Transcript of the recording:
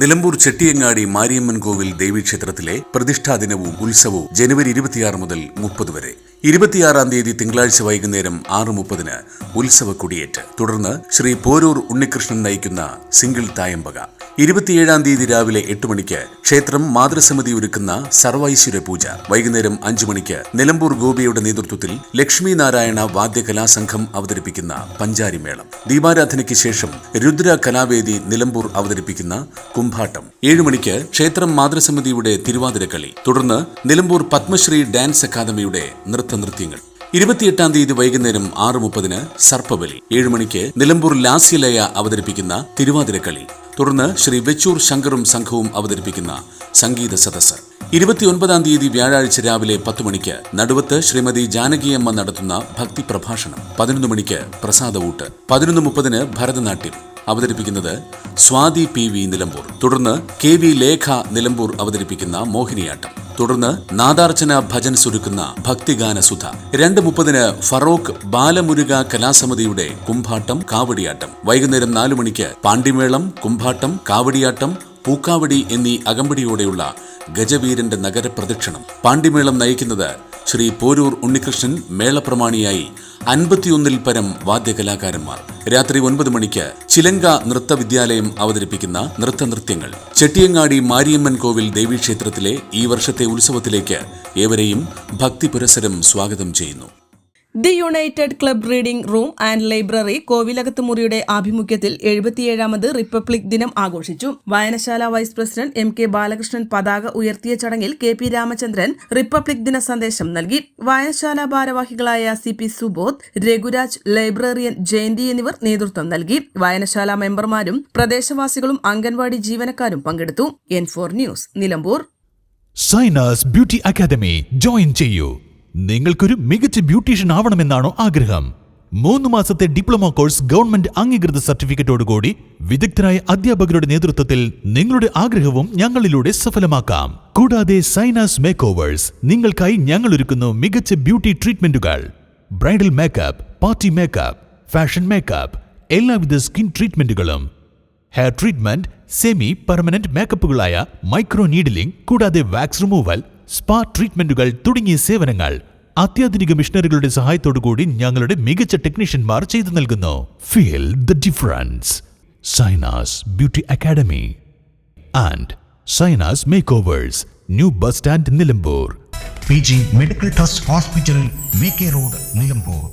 നിലമ്പൂർ ചെട്ടിയങ്ങാടി മാരിയമ്മൻ കോവിൽ ദേവീക്ഷേത്രത്തിലെ പ്രതിഷ്ഠാദിനവും ഉത്സവവും ജനുവരി 26 മുതൽ 30 വരെ. 26-ാം തീയതി തിങ്കളാഴ്ച വൈകുന്നേരം 6:30 ഉത്സവ കൊടിയേറ്റ്. തുടർന്ന് ശ്രീ പോരൂർ ഉണ്ണികൃഷ്ണൻ നയിക്കുന്ന സിംഗിൾ തായമ്പക. 27-ാം തീയതി രാവിലെ 8 മണിക്ക് ക്ഷേത്രം മാതൃസമിതി ഒരുക്കുന്ന സർവൈശ്വര പൂജ. വൈകുന്നേരം 5 മണിക്ക് നിലമ്പൂർ ഗോപിയുടെ നേതൃത്വത്തിൽ ലക്ഷ്മി നാരായണ വാദ്യകലാസംഘം അവതരിപ്പിക്കുന്ന പഞ്ചാരിമേളം. ദീപാരാധനയ്ക്ക് ശേഷം രുദ്ര കലാവേദി നിലമ്പൂർ അവതരിപ്പിക്കുന്ന കുംഭാട്ടം. 7 മണിക്ക് ക്ഷേത്രം മാതൃസമിതിയുടെ തിരുവാതിരക്കളി. തുടർന്ന് നിലമ്പൂർ പത്മശ്രീ ഡാൻസ് അക്കാദമിയുടെ നൃത്തനൃത്യങ്ങൾ. 28-ാം തീയതി വൈകുന്നേരം 6:30 സർപ്പബലി. 7 മണിക്ക് നിലമ്പൂർ ലാസ്യലയ അവതരിപ്പിക്കുന്ന തിരുവാതിരക്കളി. തുടർന്ന് ശ്രീ വെച്ചൂർ ശങ്കറും സംഘവും അവതരിപ്പിക്കുന്ന സംഗീത സദസ്സ്. 29-ാം തീയതി വ്യാഴാഴ്ച രാവിലെ 10 മണിക്ക് നടുവത്ത് ശ്രീമതി ജാനകിയമ്മ നടത്തുന്ന ഭക്തി പ്രഭാഷണം. 11 മണിക്ക് പ്രസാദവൂട്ട്. 11:30 ഭരതനാട്യം അവതരിപ്പിക്കുന്നത് സ്വാതി PV നിലമ്പൂർ. തുടർന്ന് KV ലേഖ നിലമ്പൂർ അവതരിപ്പിക്കുന്ന മോഹിനിയാട്ടം. തുടർന്ന് നാദാർച്ചന ഭജൻ സുരുക്കുന്ന ഭക്തിഗാന സുധ. 2:30 ഫറോക്ക് ബാലമുരുക കലാസമിതിയുടെ കുംഭാട്ടം കാവടിയാട്ടം. വൈകുന്നേരം 4 മണിക്ക് പാണ്ടിമേളം, കുംഭാട്ടം, കാവടിയാട്ടം, പൂക്കാവടി എന്നീ അകമ്പടിയോടെയുള്ള ഗജവീരന്റെ നഗരപ്രദക്ഷിണം. പാണ്ടിമേളം നയിക്കുന്നത് ശ്രീ പോരൂർ ഉണ്ണികൃഷ്ണൻ. മേളപ്രമാണിയായി 51-ൽ പരം വാദ്യകലാകാരന്മാർ. രാത്രി 9 മണിക്ക് ചിലങ്ക നൃത്തവിദ്യാലയം അവതരിപ്പിക്കുന്ന നൃത്തനൃത്യങ്ങൾ. ചെട്ടിയങ്ങാടി മാരിയമ്മൻ കോവിൽ ദേവീക്ഷേത്രത്തിലെ ഈ വർഷത്തെ ഉത്സവത്തിലേക്ക് ഏവരെയും ഭക്തിപുരസരം സ്വാഗതം ചെയ്യുന്നു. The united club reading room and library കോവിലകത്ത് മുറിയുടെ ആഭിമുഖ്യത്തിൽ 77-ാമത് റിപ്പബ്ലിക് ദിനം ആഘോഷിച്ചു. വായനശാല വൈസ് പ്രസിഡന്റ് MK ബാലകൃഷ്ണൻ പതാക ഉയർത്തിയ ചടങ്ങിൽ KP രാമചന്ദ്രൻ റിപ്പബ്ലിക് ദിന സന്ദേശം നൽകി. വായനശാല ഭാരവാഹികളായ CP സുബോധ്, രഘുരാജ്, ലൈബ്രറിയൻ ജയന്തി എന്നിവർ നേതൃത്വം നൽകി. വായനശാല മെമ്പർമാരും പ്രദേശവാസികളും അംഗൻവാടി ജീവനക്കാരും പങ്കെടുത്തു. N4 news, Nilambur. Zainas beauty academy join ചെയ്യൂ. നിങ്ങൾക്കൊരു മികച്ച ബ്യൂട്ടീഷ്യൻ ആവണമെന്നാണോ ആഗ്രഹം? 3 മാസത്തെ ഡിപ്ലോമ കോഴ്സ് ഗവൺമെന്റ് അംഗീകൃത സർട്ടിഫിക്കറ്റോടുകൂടി വിദഗ്ധരായ അധ്യാപകരുടെ നേതൃത്വത്തിൽ നിങ്ങളുടെ ആഗ്രഹവും ഞങ്ങളിലൂടെ സഫലമാക്കാം. കൂടാതെ സൈനാസ് മേക്ക് ഓവേഴ്സ് നിങ്ങൾക്കായി ഞങ്ങൾ ഒരുക്കുന്നു മികച്ച ബ്യൂട്ടി ട്രീറ്റ്മെന്റുകൾ. Bridal makeup, party makeup, fashion makeup, എല്ലാവിധ സ്കിൻ ട്രീറ്റ്മെന്റുകളും, ഹെയർ ട്രീറ്റ്മെന്റ്, സെമി പെർമനന്റ് മേക്കപ്പുകളായ മൈക്രോ നീഡിലിംഗ്, കൂടാതെ വാക്സ് റിമൂവൽ, സ്പാ ട്രീറ്റ്മെന്റുകൾ തുടങ്ങിയ സേവനങ്ങൾ അത്യാധുനിക മിഷനറികളുടെ സഹായത്തോടുകൂടി ഞങ്ങളുടെ മികച്ച ടെക്നീഷ്യന്മാർ ചെയ്തു നൽകുന്നു. Feel the difference. Zainas beauty academy and Zainas makeovers, new bus stand, Nilambur. PG medical trust hospital, VK road, Nilambur.